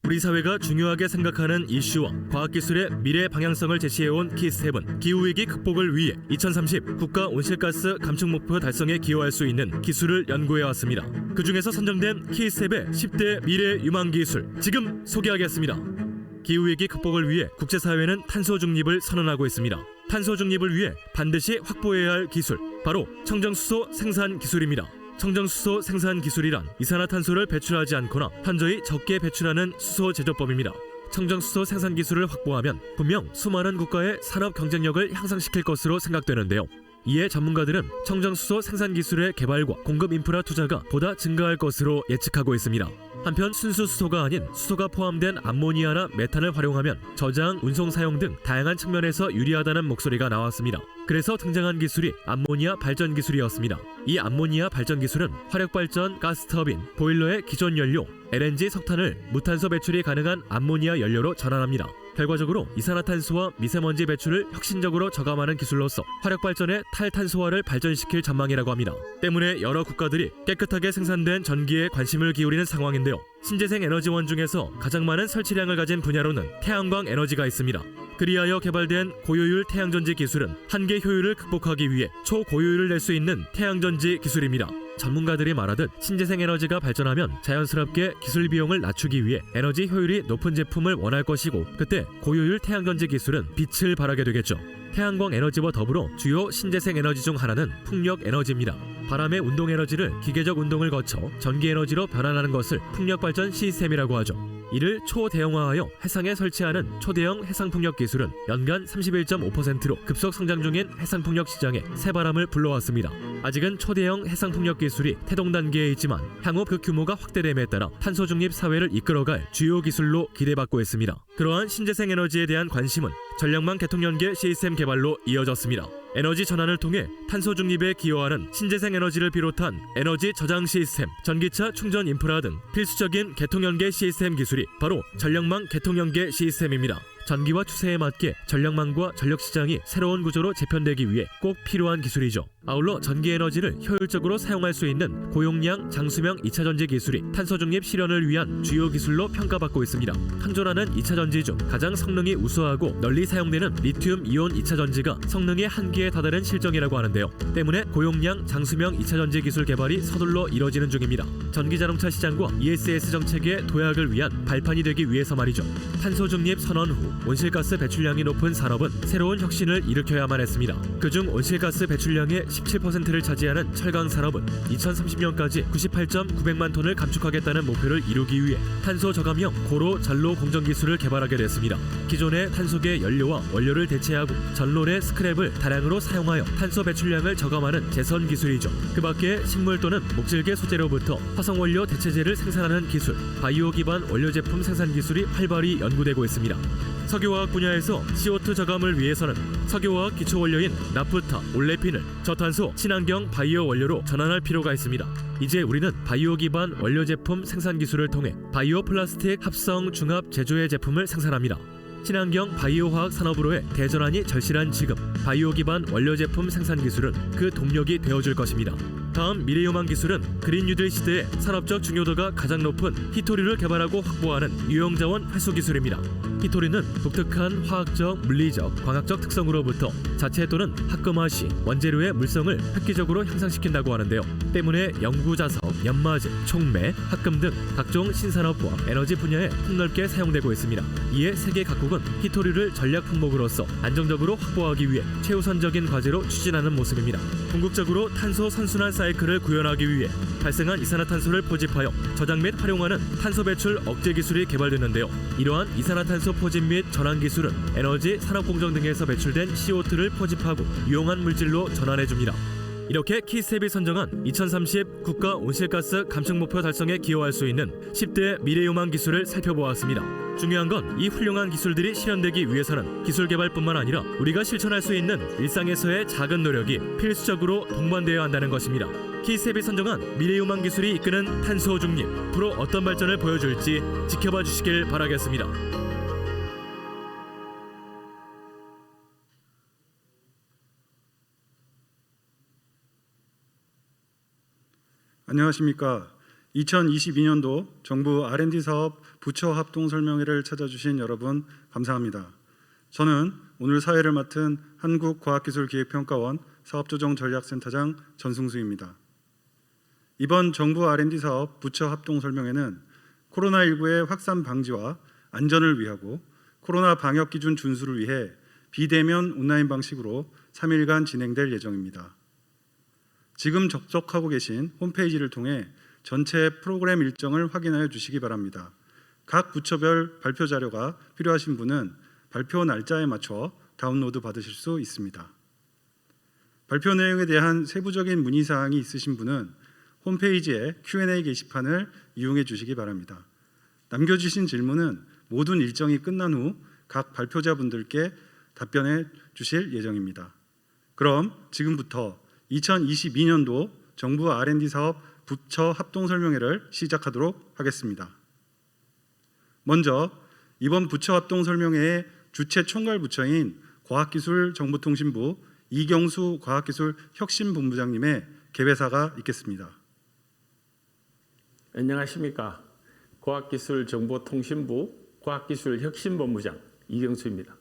우리 사회가 중요하게 생각하는 이슈와 과학기술의 미래 방향성을 제시해온 키스텝은 기후위기 극복을 위해 2030 국가 온실가스 감축 목표 달성에 기여할 수 있는 기술을 연구해왔습니다. 그 중에서 선정된 키스텝의 10대 미래 유망 기술 지금 소개하겠습니다. 기후위기 극복을 위해 국제사회는 탄소 중립을 선언하고 있습니다. 탄소 중립을 위해 반드시 확보해야 할 기술, 바로 청정수소 생산 기술입니다. 청정수소 생산 기술이란 이산화탄소를 배출하지 않거나 현저히 적게 배출하는 수소 제조법입니다. 청정수소 생산 기술을 확보하면 분명 수많은 국가의 산업 경쟁력을 향상시킬 것으로 생각되는데요. 이에 전문가들은 청정수소 생산 기술의 개발과 공급 인프라 투자가 보다 증가할 것으로 예측하고 있습니다. 한편 순수 수소가 아닌 수소가 포함된 암모니아나 메탄을 활용하면 저장, 운송 사용 등 다양한 측면에서 유리하다는 목소리가 나왔습니다. 그래서 등장한 기술이 암모니아 발전 기술이었습니다. 이 암모니아 발전 기술은 화력발전, 가스터빈, 보일러의 기존 연료, LNG 석탄을 무탄소 배출이 가능한 암모니아 연료로 전환합니다. 결과적으로 이산화탄소와 미세먼지 배출을 혁신적으로 저감하는 기술로서 화력발전의 탈탄소화를 발전시킬 전망이라고 합니다. 때문에 여러 국가들이 깨끗하게 생산된 전기에 관심을 기울이는 상황인데요. 신재생 에너지원 중에서 가장 많은 설치량을 가진 분야로는 태양광 에너지가 있습니다. 그리하여 개발된 고효율 태양전지 기술은 한계 효율을 극복하기 위해 초고효율을 낼 수 있는 태양전지 기술입니다. 전문가들이 말하듯 신재생 에너지가 발전하면 자연스럽게 기술 비용을 낮추기 위해 에너지 효율이 높은 제품을 원할 것이고, 그때 고효율 태양전지 기술은 빛을 발하게 되겠죠. 태양광 에너지와 더불어 주요 신재생 에너지 중 하나는 풍력 에너지입니다. 바람의 운동 에너지를 기계적 운동을 거쳐 전기 에너지로 변환하는 것을 풍력 발전 시스템이라고 하죠. 이를 초대형화하여 해상에 설치하는 초대형 해상풍력 기술은 연간 31.5%로 급속 성장 중인 해상풍력 시장에 새바람을 불러왔습니다. 아직은 초대형 해상풍력 기술이 태동 단계에 있지만 향후 그 규모가 확대됨에 따라 탄소 중립 사회를 이끌어갈 주요 기술로 기대받고 있습니다. 그러한 신재생 에너지에 대한 관심은 전력망 개통연계 시스템 개발로 이어졌습니다. 에너지 전환을 통해 탄소 중립에 기여하는 신재생 에너지를 비롯한 에너지 저장 시스템, 전기차 충전 인프라 등 필수적인 개통연계 시스템 기술이 바로 전력망 개통연계 시스템입니다. 전기와 추세에 맞게 전력망과 전력시장이 새로운 구조로 재편되기 위해 꼭 필요한 기술이죠. 아울러 전기에너지를 효율적으로 사용할 수 있는 고용량 장수명 2차전지 기술이 탄소중립 실현을 위한 주요 기술로 평가받고 있습니다. 탄조라는 2차전지 중 가장 성능이 우수하고 널리 사용되는 리튬 이온 2차전지가 성능의 한계에 다다른 실정이라고 하는데요. 때문에 고용량 장수명 2차전지 기술 개발이 서둘러 이뤄지는 중입니다. 전기자동차 시장과 ESS 정책의 도약을 위한 발판이 되기 위해서 말이죠. 탄소중립 선언 후 온실가스 배출량이 높은 산업은 새로운 혁신을 일으켜야만 했습니다. 그중 온실가스 배출량의 17%를 차지하는 철강 산업은 2030년까지 98.900만 톤을 감축하겠다는 목표를 이루기 위해 탄소 저감형 고로 전로 공정 기술을 개발하게 됐습니다. 기존의 탄소계 연료와 원료를 대체하고 전로의 스크랩을 다량으로 사용하여 탄소 배출량을 저감하는 제선 기술이죠. 그 밖에 식물 또는 목질계 소재로부터 화석원료 대체제를 생산하는 기술, 바이오 기반 원료 제품 생산 기술이 활발히 연구되고 있습니다. 석유화학 분야에서 CO2 저감을 위해서는 석유화학 기초원료인 나프타, 올레핀을 저탄소, 친환경 바이오 원료로 전환할 필요가 있습니다. 이제 우리는 바이오 기반 원료 제품 생산 기술을 통해 바이오 플라스틱 합성 중합 제조의 제품을 생산합니다. 친환경 바이오 화학 산업으로의 대전환이 절실한 지금, 바이오 기반 원료 제품 생산 기술은 그 동력이 되어줄 것입니다. 다음 미래유망 기술은 그린 뉴딜 시대의 산업적 중요도가 가장 높은 히토리를 개발하고 확보하는 유용자원 회수 기술입니다. 히토리는 독특한 화학적, 물리적, 광학적 특성으로부터 자체 또는 합금화 시 원재료의 물성을 획기적으로 향상시킨다고 하는데요. 때문에 연구자석, 연마제, 촉매, 합금 등 각종 신산업과 에너지 분야에 폭넓게 사용되고 있습니다. 이에 세계 각국은 히토리를 전략 품목으로서 안정적으로 확보하기 위해 최우선적인 과제로 추진하는 모습입니다. 궁극적으로 탄소 선순환 사이클을 구현하기 위해 발생한 이산화탄소를 포집하여 저장 및 활용하는 탄소 배출 억제 기술이 개발됐는데요. 이러한 이산화탄소 포집 및 전환 기술은 에너지, 산업공정 등에서 배출된 CO2를 포집하고 유용한 물질로 전환해줍니다. 이렇게 키스텝이 선정한 2030 국가 온실가스 감축 목표 달성에 기여할 수 있는 10대 미래유망 기술을 살펴보았습니다. 중요한 건 이 훌륭한 기술들이 실현되기 위해서는 기술 개발뿐만 아니라 우리가 실천할 수 있는 일상에서의 작은 노력이 필수적으로 동반되어야 한다는 것입니다. 키스텝이 선정한 미래유망 기술이 이끄는 탄소 중립, 앞으로 어떤 발전을 보여줄지 지켜봐 주시길 바라겠습니다. 안녕하십니까. 2022년도 정부 R&D 사업 부처 합동 설명회를 찾아주신 여러분 감사합니다. 저는 오늘 사회를 맡은 한국과학기술기획평가원 사업조정전략센터장 전승수입니다. 이번 정부 R&D 사업 부처 합동 설명회는 코로나19의 확산 방지와 안전을 위하고 코로나 방역 기준 준수를 위해 비대면 온라인 방식으로 3일간 진행될 예정입니다. 지금 접속하고 계신 홈페이지를 통해 전체 프로그램 일정을 확인하여 주시기 바랍니다. 각 부처별 발표 자료가 필요하신 분은 발표 날짜에 맞춰 다운로드 받으실 수 있습니다. 발표 내용에 대한 세부적인 문의사항이 있으신 분은 홈페이지의 Q&A 게시판을 이용해 주시기 바랍니다. 남겨주신 질문은 모든 일정이 끝난 후 각 발표자분들께 답변해 주실 예정입니다. 그럼 지금부터 2022년도 정부 R&D 사업 부처 합동 설명회를 시작하도록 하겠습니다. 먼저 이번 부처 합동 설명회의 주최 총괄 부처인 과학기술정보통신부 이경수 과학기술혁신본부장님의 개회사가 있겠습니다. 안녕하십니까. 과학기술정보통신부 과학기술혁신본부장 이경수입니다.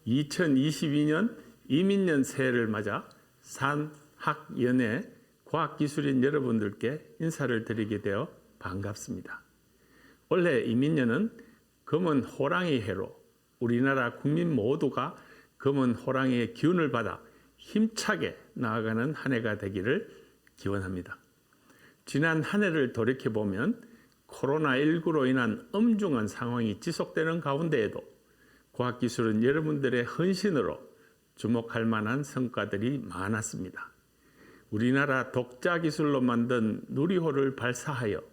2022년 이민년 새해를 맞아 산학연의 과학기술인 여러분들께 인사를 드리게 되어 반갑습니다. 올해 이민년은 검은 호랑이 해로 우리나라 국민 모두가 검은 호랑이의 기운을 받아 힘차게 나아가는 한 해가 되기를 기원합니다. 지난 한 해를 돌이켜보면 코로나19로 인한 엄중한 상황이 지속되는 가운데에도 과학기술은 여러분들의 헌신으로 주목할 만한 성과들이 많았습니다. 우리나라 독자 기술로 만든 누리호를 발사하여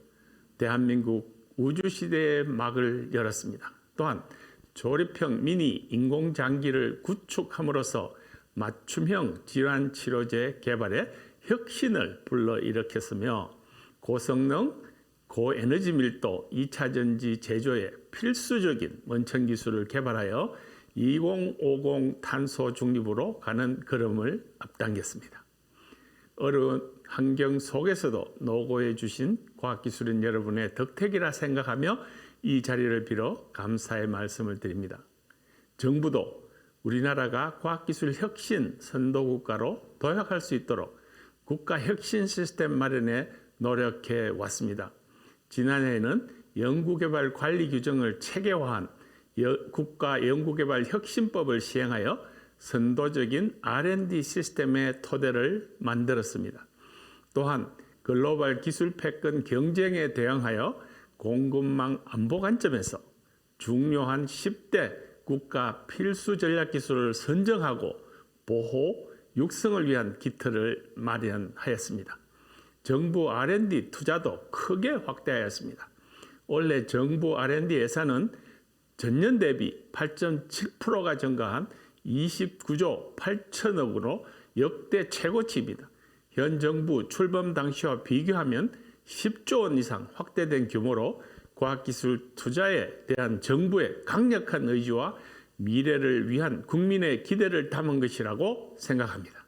대한민국 우주시대의 막을 열었습니다. 또한 조립형 미니 인공장기를 구축함으로써 맞춤형 질환치료제 개발에 혁신을 불러일으켰으며 고성능, 고에너지 밀도 2차전지 제조에 필수적인 원천 기술을 개발하여 2050 탄소 중립으로 가는 걸음을 앞당겼습니다. 어려운 환경 속에서도 노고해 주신 과학기술인 여러분의 덕택이라 생각하며 이 자리를 빌어 감사의 말씀을 드립니다. 정부도 우리나라가 과학기술 혁신 선도국가로 도약할 수 있도록 국가 혁신 시스템 마련에 노력해 왔습니다. 지난해에는 연구개발 관리 규정을 체계화한 국가 연구개발 혁신법을 시행하여 선도적인 R&D 시스템의 토대를 만들었습니다. 또한 글로벌 기술 패권 경쟁에 대응하여 공급망 안보 관점에서 중요한 10대 국가 필수 전략 기술을 선정하고 보호, 육성을 위한 기틀을 마련하였습니다. 정부 R&D 투자도 크게 확대하였습니다. 올해 정부 R&D 예산은 전년 대비 8.7%가 증가한 29조 8천억으로 역대 최고치입니다. 현 정부 출범 당시와 비교하면 10조 원 이상 확대된 규모로 과학기술 투자에 대한 정부의 강력한 의지와 미래를 위한 국민의 기대를 담은 것이라고 생각합니다.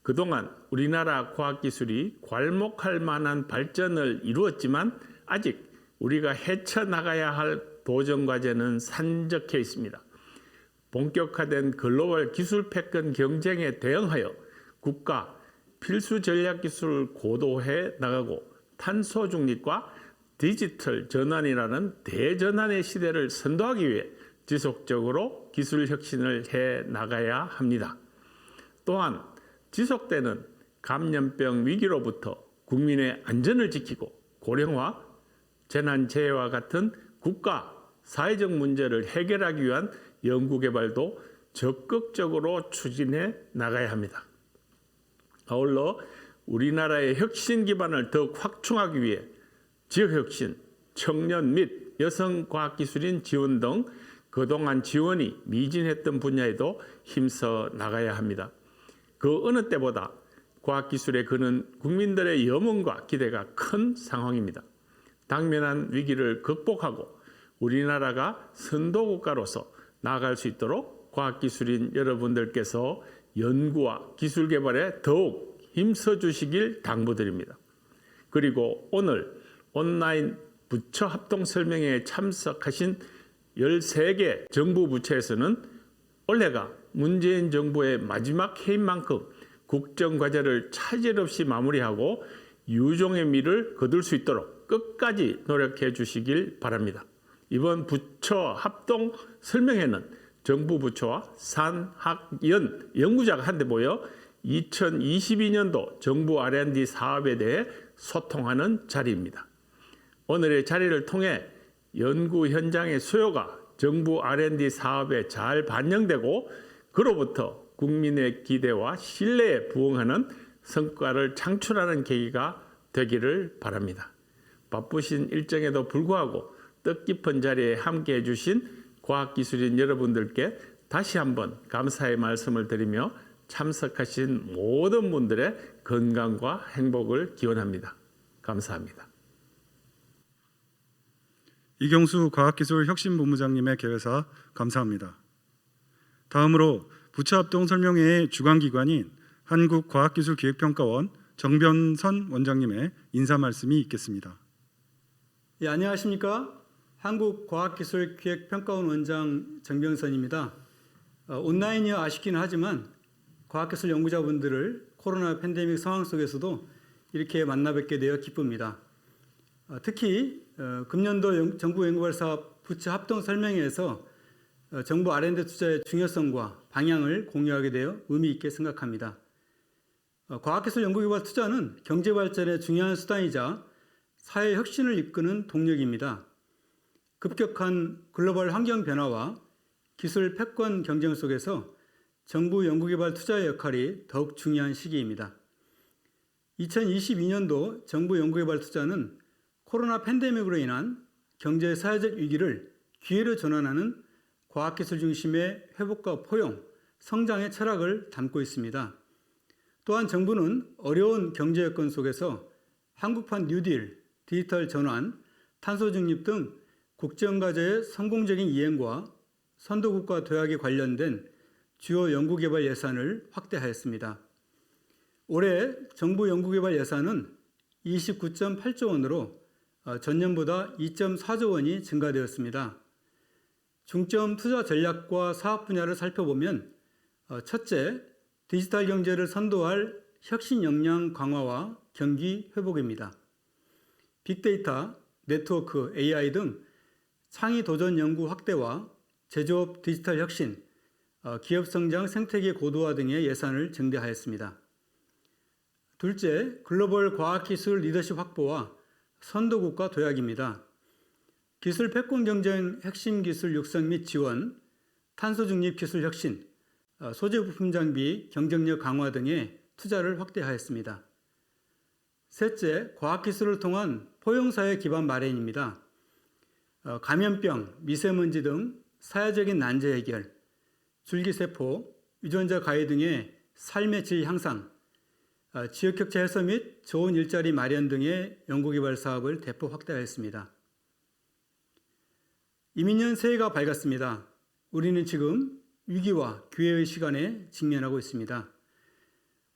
그동안 우리나라 과학기술이 괄목할 만한 발전을 이루었지만 아직 우리가 헤쳐나가야 할 도전과제는 산적해 있습니다. 본격화된 글로벌 기술 패권 경쟁에 대응하여 국가 필수 전략 기술을 고도해 나가고 탄소 중립과 디지털 전환이라는 대전환의 시대를 선도하기 위해 지속적으로 기술 혁신을 해 나가야 합니다. 또한 지속되는 감염병 위기로부터 국민의 안전을 지키고 고령화, 재난재해와 같은 국가 사회적 문제를 해결하기 위한 연구개발도 적극적으로 추진해 나가야 합니다. 아울러 우리나라의 혁신 기반을 더욱 확충하기 위해 지역혁신, 청년 및 여성 과학기술인 지원 등 그동안 지원이 미진했던 분야에도 힘써 나가야 합니다. 그 어느 때보다 과학기술에 거는 국민들의 염원과 기대가 큰 상황입니다. 당면한 위기를 극복하고 우리나라가 선도국가로서 나아갈 수 있도록 과학기술인 여러분들께서 연구와 기술 개발에 더욱 힘써 주시길 당부드립니다. 그리고 오늘 온라인 부처 합동 설명회에 참석하신 13개 정부 부처에서는 올해가 문재인 정부의 마지막 해인 만큼 국정과제를 차질 없이 마무리하고 유종의 미를 거둘 수 있도록 끝까지 노력해 주시길 바랍니다. 이번 부처 합동 설명회는 정부 부처와 산학연 연구자가 한데 모여 2022년도 정부 R&D 사업에 대해 소통하는 자리입니다. 오늘의 자리를 통해 연구 현장의 수요가 정부 R&D 사업에 잘 반영되고 그로부터 국민의 기대와 신뢰에 부응하는 성과를 창출하는 계기가 되기를 바랍니다. 바쁘신 일정에도 불구하고 뜻깊은 자리에 함께해 주신 과학기술인 여러분들께 다시 한번 감사의 말씀을 드리며 참석하신 모든 분들의 건강과 행복을 기원합니다. 감사합니다. 이경수 과학기술혁신본부장님의 개회사 감사합니다. 다음으로 부처합동 설명회의 주관기관인 한국과학기술기획평가원 정변선 원장님의 인사 말씀이 있겠습니다. 예, 안녕하십니까? 한국과학기술기획평가원 원장 정병선입니다. 온라인이어 아쉽긴 하지만 과학기술 연구자분들을 코로나 팬데믹 상황 속에서도 이렇게 만나 뵙게 되어 기쁩니다. 특히 금년도 정부 연구발사업 부처 합동 설명회에서 정부 R&D 투자의 중요성과 방향을 공유하게 되어 의미 있게 생각합니다. 과학기술 연구개발 투자는 경제발전의 중요한 수단이자 사회 혁신을 이끄는 동력입니다. 급격한 글로벌 환경 변화와 기술 패권 경쟁 속에서 정부 연구개발 투자의 역할이 더욱 중요한 시기입니다. 2022년도 정부 연구개발 투자는 코로나 팬데믹으로 인한 경제 사회적 위기를 기회로 전환하는 과학기술 중심의 회복과 포용, 성장의 철학을 담고 있습니다. 또한 정부는 어려운 경제 여건 속에서 한국판 뉴딜, 디지털 전환, 탄소 중립 등 국정과제의 성공적인 이행과 선도국과 도약에 관련된 주요 연구개발 예산을 확대하였습니다. 올해 정부 연구개발 예산은 29.8조 원으로 전년보다 2.4조 원이 증가되었습니다. 중점 투자 전략과 사업 분야를 살펴보면 첫째, 디지털 경제를 선도할 혁신 역량 강화와 경기 회복입니다. 빅데이터, 네트워크, AI 등 창의 도전 연구 확대와 제조업 디지털 혁신, 기업 성장 생태계 고도화 등의 예산을 증대하였습니다. 둘째, 글로벌 과학기술 리더십 확보와 선도국가 도약입니다. 기술 패권 경쟁 핵심 기술 육성 및 지원, 탄소 중립 기술 혁신, 소재 부품 장비 경쟁력 강화 등의 투자를 확대하였습니다. 셋째, 과학기술을 통한 포용사회 기반 마련입니다. 감염병, 미세먼지 등 사회적인 난제 해결, 줄기세포, 유전자 가해 등의 삶의 질 향상, 지역격차 해소 및 좋은 일자리 마련 등의 연구개발 사업을 대폭 확대하였습니다. 이민년 새해가 밝았습니다. 우리는 지금 위기와 기회의 시간에 직면하고 있습니다.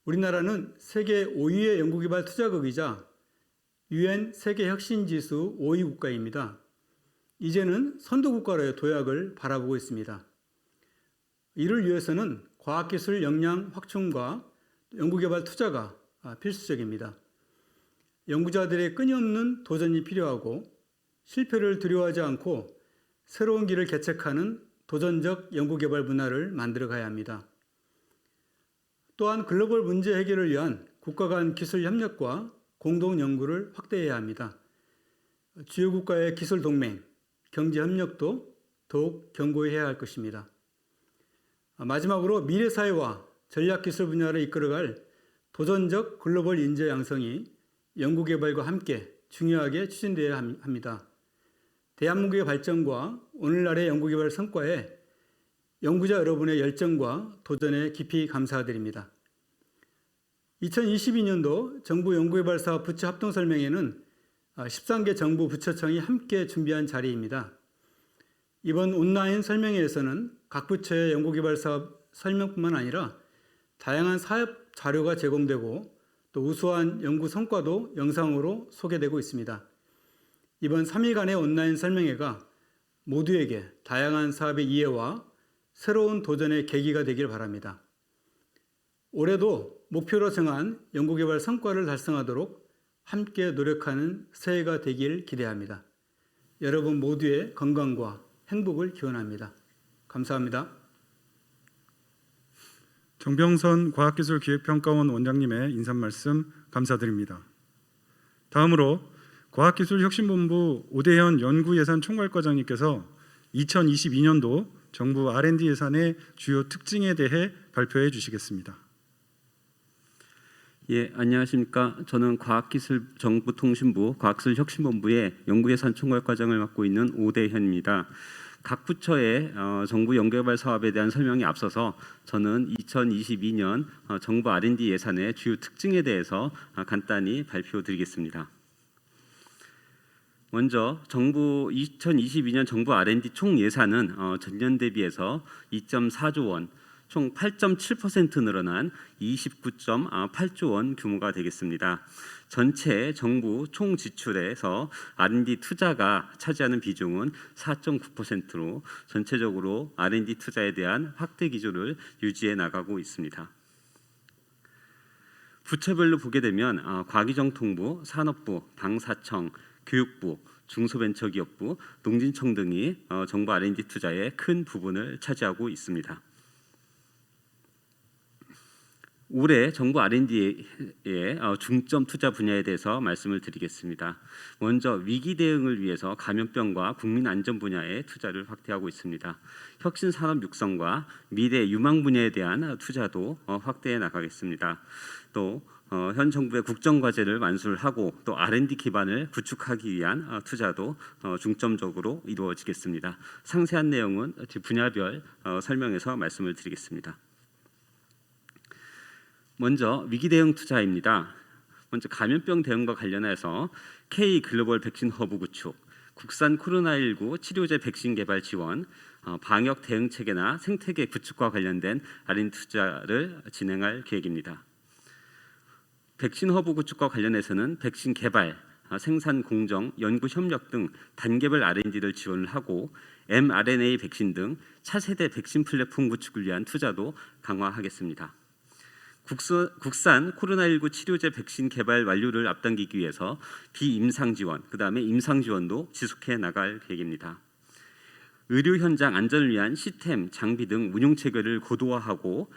우리나라는 세계 5위의 연구개발 투자국이자 UN 세계혁신지수 5위 국가입니다. 이제는 선도국가로의 도약을 바라보고 있습니다. 이를 위해서는 과학기술 역량 확충과 연구개발 투자가 필수적입니다. 연구자들의 끊임없는 도전이 필요하고 실패를 두려워하지 않고 새로운 길을 개척하는 도전적 연구개발 문화를 만들어가야 합니다. 또한 글로벌 문제 해결을 위한 국가 간 기술 협력과 공동 연구를 확대해야 합니다. 주요 국가의 기술 동맹, 경제 협력도 더욱 견고해야 할 것입니다. 마지막으로 미래 사회와 전략기술 분야를 이끌어갈 도전적 글로벌 인재 양성이 연구개발과 함께 중요하게 추진되어야 합니다. 대한민국의 발전과 오늘날의 연구개발 성과에 연구자 여러분의 열정과 도전에 깊이 감사드립니다. 2022년도 정부 연구개발 사업 부처 합동 설명회는 13개 정부 부처청이 함께 준비한 자리입니다. 이번 온라인 설명회에서는 각 부처의 연구개발 사업 설명뿐만 아니라 다양한 사업 자료가 제공되고 또 우수한 연구 성과도 영상으로 소개되고 있습니다. 이번 3일간의 온라인 설명회가 모두에게 다양한 사업의 이해와 새로운 도전의 계기가 되길 바랍니다. 올해도 목표로 정한 연구개발 성과를 달성하도록 함께 노력하는 새해가 되길 기대합니다. 여러분 모두의 건강과 행복을 기원합니다. 감사합니다. 정병선 과학기술기획평가원 원장님의 인사말씀 감사드립니다. 다음으로 과학기술혁신본부 오대현 연구예산총괄과장님께서 2022년도 정부 R&D 예산의 주요 특징에 대해 발표해 주시겠습니다. 예, 안녕하십니까. 저는 과학기술정보통신부 과학기술혁신본부의 연구예산총괄과장을 맡고 있는 오대현입니다. 각 부처의 정부 연구개발 사업에 대한 설명에 앞서서 저는 2022년 정부 R&D 예산의 주요 특징에 대해서 간단히 발표드리겠습니다. 먼저 정부 2022년 정부 R&D 총 예산은 전년 대비해서 2.4조 원, 총 8.7% 늘어난 29.8조 원 규모가 되겠습니다. 전체 정부 총 지출에서 R&D 투자가 차지하는 비중은 4.9%로 전체적으로 R&D 투자에 대한 확대 기조를 유지해 나가고 있습니다. 부처별로 보게 되면 과기정통부, 산업부, 방사청, 교육부, 중소벤처기업부, 농진청 등이 정부 R&D 투자의 큰 부분을 차지하고 있습니다. 올해 정부 R&D의 중점 투자 분야에 대해서 말씀을 드리겠습니다. 먼저 위기 대응을 위해서 감염병과 국민 안전 분야의 투자를 확대하고 있습니다. 혁신 산업 육성과 미래 유망 분야에 대한 투자도 확대해 나가겠습니다. 또 현 정부의 국정 과제를 완수하고 또 R&D 기반을 구축하기 위한 투자도 중점적으로 이루어지겠습니다. 상세한 내용은 분야별 설명에서 말씀을 드리겠습니다. 먼저 위기 대응 투자입니다. 먼저 감염병 대응과 관련해서 K 글로벌 백신 허브 구축, 국산 코로나19 치료제 백신 개발 지원, 방역 대응 체계나 생태계 구축과 관련된 R&D 투자를 진행할 계획입니다. 백신 허브 구축과 관련해서는 백신 개발, 생산 공정, 연구 협력 등 단계별 R&D를 지원을 하고 mRNA 백신 등 차세대 백신 플랫폼 구축을 위한 투자도 강화하겠습니다. 국산 코로나19 치료제 백신 개발 완료를 앞당기기 위해서 비임상 지원, 그다음에 임상 지원도 지속해 나갈 계획입니다. 의료 현장 안전을 위한 시스템, 장비 등 운용 체계를 고도화하고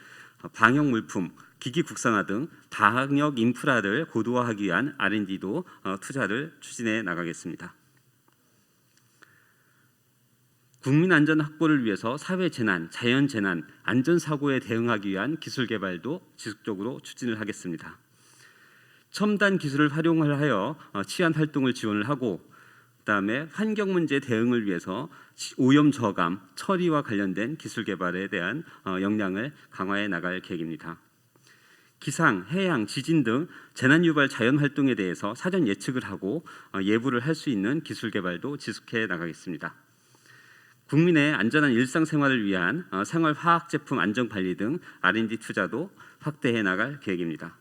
방역 물품, 기기 국산화 등 방역 인프라를 고도화하기 위한 R&D도 투자를 추진해 나가겠습니다. 국민 안전 확보를 위해서 사회 재난, 자연 재난, 안전 사고에 대응하기 위한 기술 개발도 지속적으로 추진을 하겠습니다. 첨단 기술을 활용하여 치안 활동을 지원을 하고 그다음에 환경 문제 대응을 위해서 오염 저감, 처리와 관련된 기술 개발에 대한 역량을 강화해 나갈 계획입니다. 기상, 해양, 지진 등 재난 유발 자연 활동에 대해서 사전 예측을 하고 예보를 할 수 있는 기술 개발도 지속해 나가겠습니다. 국민의 안전한 일상생활을 위한 생활화학 제품 안전 관리 등 R&D 투자도 확대해 나갈 계획입니다.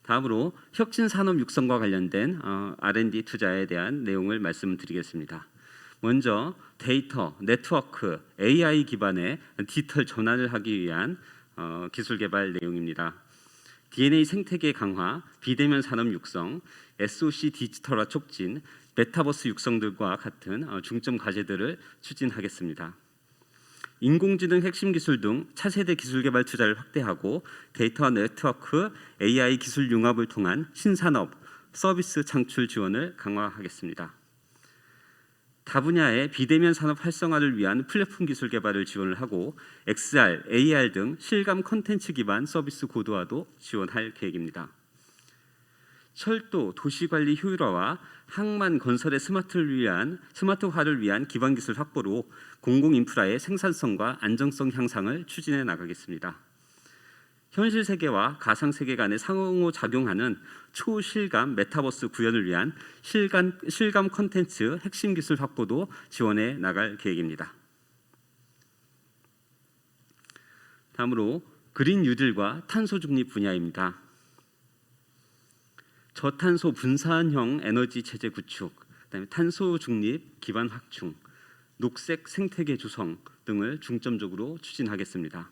다음으로 혁신 산업 육성과 관련된 R&D 투자에 대한 내용을 말씀드리겠습니다. 먼저 데이터, 네트워크, AI 기반의 디지털 전환을 하기 위한 기술 개발 내용입니다. DNA 생태계 강화, 비대면 산업 육성, SOC 디지털화 촉진, 메타버스 육성 등과 같은 중점 과제들을 추진하겠습니다. 인공지능 핵심 기술 등 차세대 기술 개발 투자를 확대하고 데이터 네트워크, AI 기술 융합을 통한 신산업, 서비스 창출 지원을 강화하겠습니다. 타 분야의 비대면 산업 활성화를 위한 플랫폼 기술 개발을 지원을 하고 XR, AR 등 실감 콘텐츠 기반 서비스 고도화도 지원할 계획입니다. 철도, 도시관리 효율화와 항만 건설의 스마트화를 위한 기반 기술 확보로 공공인프라의 생산성과 안정성 향상을 추진해 나가겠습니다. 현실 세계와 가상 세계 간의 상호작용하는 초실감 메타버스 구현을 위한 실감 콘텐츠 핵심 기술 확보도 지원해 나갈 계획입니다. 다음으로 그린 뉴딜과 탄소 중립 분야입니다. 저탄소 분산형 에너지 체제 구축, 그다음에 탄소 중립 기반 확충, 녹색 생태계 조성 등을 중점적으로 추진하겠습니다.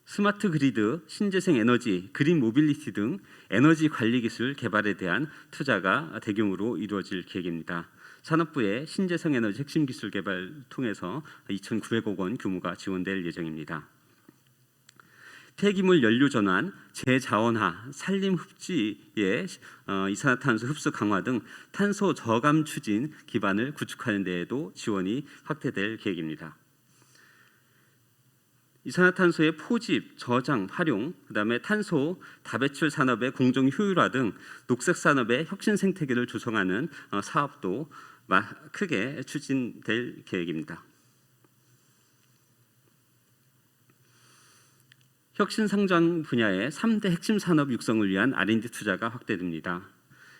스마트 그리드, 신재생 에너지, 그린 모빌리티 등 에너지 관리 기술 개발에 대한 투자가 대규모로 이루어질 계획입니다. 산업부의 신재생 에너지 핵심 기술 개발 통해서 2,900억 원 규모가 지원될 예정입니다. 폐기물 연료 전환, 재자원화, 산림 흡지의 이산화탄소 흡수 강화 등 탄소 저감 추진 기반을 구축하는 데에도 지원이 확대될 계획입니다. 이산화탄소의 포집, 저장, 활용, 그다음에 탄소 다배출 산업의 공정 효율화 등 녹색 산업의 혁신 생태계를 조성하는 사업도 크게 추진될 계획입니다. 혁신 성장 분야의 3대 핵심 산업 육성을 위한 R&D 투자가 확대됩니다.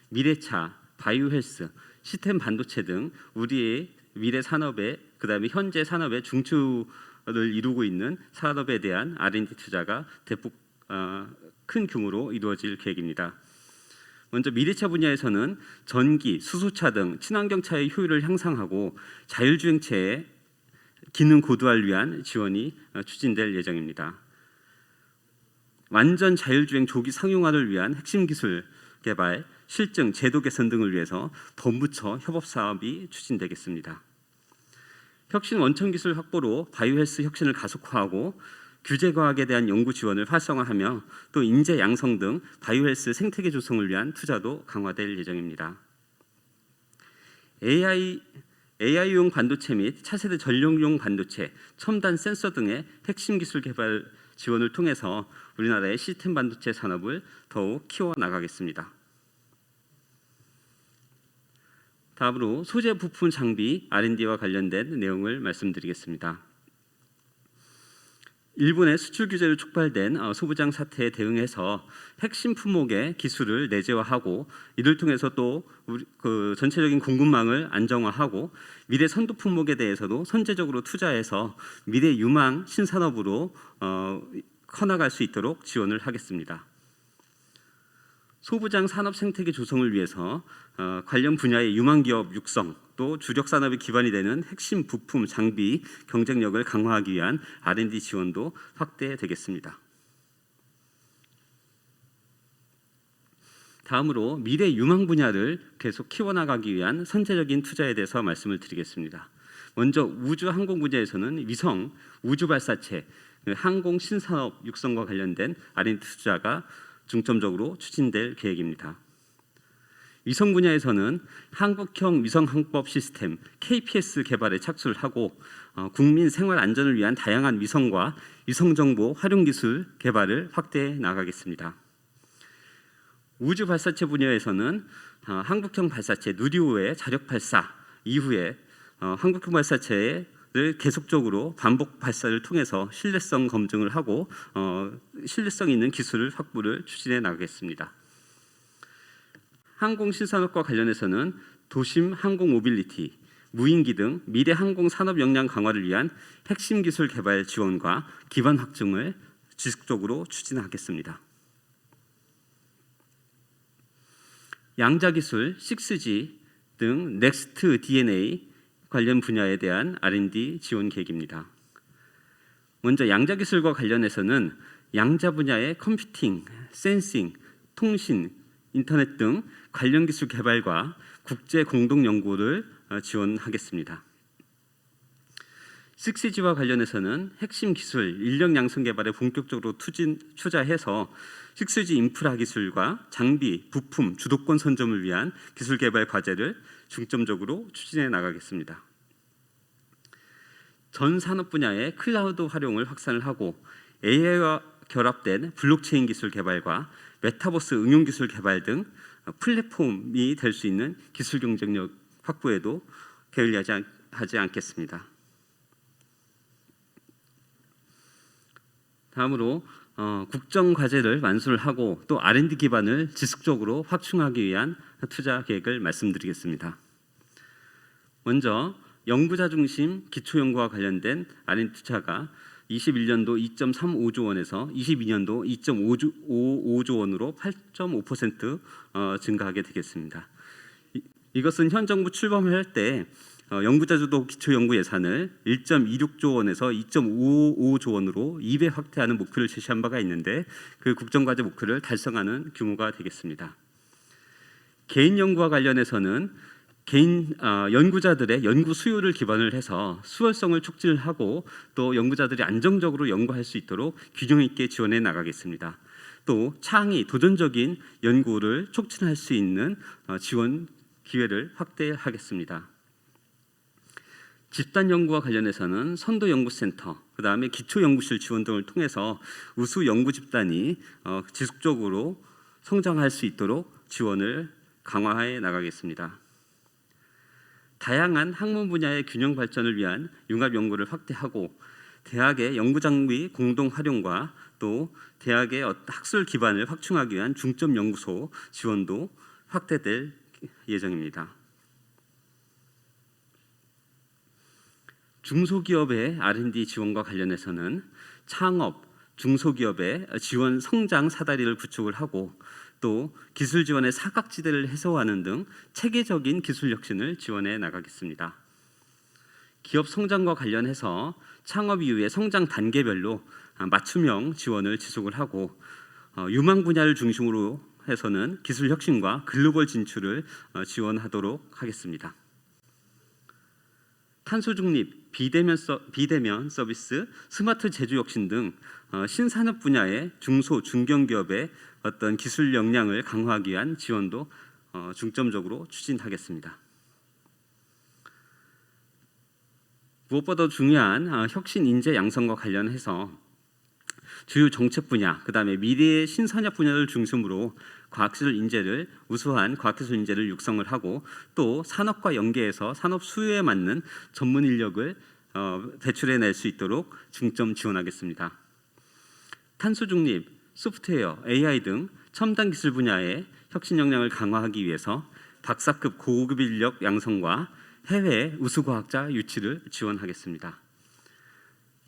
미래차, 바이오헬스, 시스템 반도체 등 우리의 미래 산업의 그다음에 현재 산업의 중추를 이루고 있는 산업에 대한 R&D 투자가 대폭 큰 규모로 이루어질 계획입니다. 먼저 미래차 분야에서는 전기, 수소차 등 친환경차의 효율을 향상하고 자율주행체의 기능 고도화를 위한 지원이 추진될 예정입니다. 완전 자율주행 조기 상용화를 위한 핵심 기술 개발, 실증, 제도 개선 등을 위해서 범부처 협업 사업이 추진되겠습니다. 혁신 원천 기술 확보로 바이오헬스 혁신을 가속화하고 규제 과학에 대한 연구 지원을 활성화하며 또 인재 양성 등 바이오헬스 생태계 조성을 위한 투자도 강화될 예정입니다. AI용 반도체 및 차세대 전력용 반도체, 첨단 센서 등의 핵심 기술 개발 지원을 통해서 우리나라의 시스템 반도체 산업을 더욱 키워나가겠습니다. 다음으로 소재 부품 장비 R&D와 관련된 내용을 말씀드리겠습니다. 일본의 수출 규제로 촉발된 소부장 사태에 대응해서 핵심 품목의 기술을 내재화하고 이를 통해서 또 전체적인 공급망을 안정화하고 미래 선도 품목에 대해서도 선제적으로 투자해서 미래 유망 신산업으로 커나갈 수 있도록 지원을 하겠습니다. 소부장 산업 생태계 조성을 위해서 관련 분야의 유망 기업 육성 또 주력 산업의 기반이 되는 핵심 부품 장비 경쟁력을 강화하기 위한 R&D 지원도 확대되겠습니다. 다음으로 미래 유망 분야를 계속 키워나가기 위한 선제적인 투자에 대해서 말씀을 드리겠습니다. 먼저 우주 항공 분야에서는 위성, 우주 발사체, 항공 신산업 육성과 관련된 R&D 투자가 중점적으로 추진될 계획입니다. 위성 분야에서는 한국형 위성항법 시스템 KPS 개발에 착수를 하고 국민 생활 안전을 위한 다양한 위성과 위성정보 활용 기술 개발을 확대해 나가겠습니다. 우주 발사체 분야에서는 한국형 발사체 누리호의 자력 발사 이후에 한국형 발사체를 계속적으로 반복 발사를 통해서 신뢰성 검증을 하고 신뢰성 있는 기술 확보를 추진해 나가겠습니다. 항공 신산업과 관련해서는 도심 항공 모빌리티, 무인기 등 미래 항공 산업 역량 강화를 위한 핵심 기술 개발 지원과 기반 확증을 지속적으로 추진하겠습니다. 양자 기술, 6G 등 넥스트 DNA 관련 분야에 대한 R&D 지원 계획입니다. 먼저 양자 기술과 관련해서는 양자 분야의 컴퓨팅, 센싱, 통신, 인터넷 등 관련 기술 개발과 국제 공동 연구를 지원하겠습니다. 6G와 관련해서는 핵심 기술, 인력 양성 개발에 본격적으로 투자해서 6G 인프라 기술과 장비, 부품, 주도권 선점을 위한 기술 개발 과제를 중점적으로 추진해 나가겠습니다. 전 산업 분야의 클라우드 활용을 확산을 하고 AI와 결합된 블록체인 기술 개발과 메타버스 응용 기술 개발 등 플랫폼이 될 수 있는 기술 경쟁력 확보에도 게을리하지 않겠습니다. 다음으로 국정 과제를 완수를 하고 또 R&D 기반을 지속적으로 확충하기 위한 투자 계획을 말씀드리겠습니다. 먼저 연구자 중심 기초 연구와 관련된 R&D 투자가 21년도 2.35조 원에서 22년도 2.55조 원으로 8.5% 증가하게 되겠습니다. 이것은 현 정부 출범할 때 연구자 주도 기초 연구 예산을 1.26조 원에서 2.55조 원으로 2배 확대하는 목표를 제시한 바가 있는데 그 국정과제 목표를 달성하는 규모가 되겠습니다. 개인 연구와 관련해서는 개인 연구자들의 연구 수요를 기반을 해서 수월성을 촉진하고 또 연구자들이 안정적으로 연구할 수 있도록 균형 있게 지원해 나가겠습니다. 또 창의 도전적인 연구를 촉진할 수 있는 지원 기회를 확대하겠습니다. 집단 연구와 관련해서는 선도 연구센터, 그다음에 기초 연구실 지원 등을 통해서 우수 연구 집단이 지속적으로 성장할 수 있도록 지원을 강화해 나가겠습니다. 다양한 학문 분야의 균형 발전을 위한 융합 연구를 확대하고 대학의 연구 장비 공동 활용과 또 대학의 학술 기반을 확충하기 위한 중점 연구소 지원도 확대될 예정입니다. 중소기업의 R&D 지원과 관련해서는 창업, 중소기업의 지원 성장 사다리를 구축을 하고 또 기술 지원의 사각지대를 해소하는 등 체계적인 기술 혁신을 지원해 나가겠습니다. 기업 성장과 관련해서 창업 이후의 성장 단계별로 맞춤형 지원을 지속을 하고 유망 분야를 중심으로 해서는 기술 혁신과 글로벌 진출을 지원하도록 하겠습니다. 탄소 중립, 비대면 서비스, 스마트 제조 혁신 등 신산업 분야의 중소 중견기업의 어떤 기술 역량을 강화하기 위한 지원도 중점적으로 추진하겠습니다. 무엇보다 중요한 혁신 인재 양성과 관련해서 주요 정책 분야, 그다음에 미래의 신산업 분야를 중심으로 우수한 과학기술 인재를 육성을 하고 또 산업과 연계해서 산업 수요에 맞는 전문 인력을 배출해낼 수 있도록 중점 지원하겠습니다. 탄소 중립, 소프트웨어, AI 등 첨단 기술 분야의 혁신 역량을 강화하기 위해서 박사급 고급 인력 양성과 해외 우수 과학자 유치를 지원하겠습니다.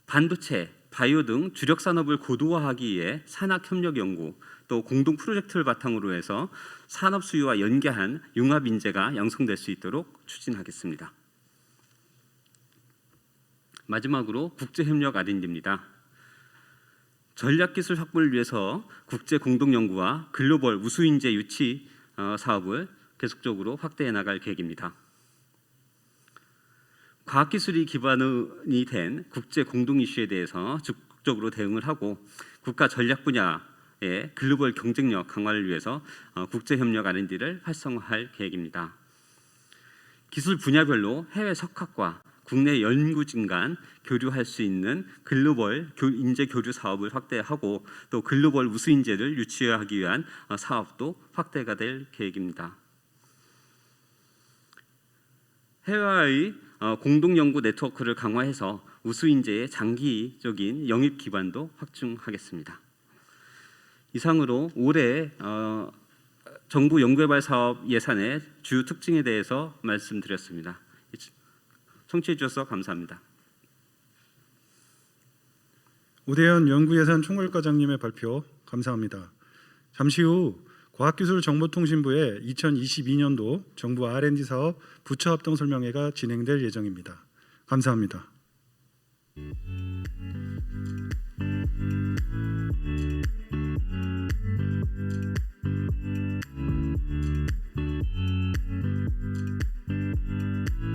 반도체, 바이오 등 주력 산업을 고도화하기 위해 산학 협력 연구 또 공동 프로젝트를 바탕으로 해서 산업 수요와 연계한 융합 인재가 양성될 수 있도록 추진하겠습니다. 마지막으로 국제 협력 R&D입니다. 전략기술 확보를 위해서 국제 공동 연구와 글로벌 우수 인재 유치 사업을 계속적으로 확대해 나갈 계획입니다. 과학기술이 기반이 된 국제 공동 이슈에 대해서 적극적으로 대응을 하고 국가 전략 분야의 글로벌 경쟁력 강화를 위해서 국제협력 R&D를 활성화할 계획입니다. 기술 분야별로 해외 석학과 국내 연구진 간 교류할 수 있는 글로벌 인재 교류 사업을 확대하고 또 글로벌 우수 인재를 유치하기 위한 사업도 확대가 될 계획입니다. 해외와의 공동 연구 네트워크를 강화해서 우수 인재의 장기적인 영입 기반도 확충하겠습니다. 이상으로 올해 정부 연구개발 사업 예산의 주요 특징에 대해서 말씀드렸습니다. 청취해 주셔서 감사합니다. 오대현 연구예산 총괄과장님의 발표 감사합니다. 잠시 후 과학기술정보통신부의 2022년도 정부 R&D 사업 부처 합동 설명회가 진행될 예정입니다. 감사합니다.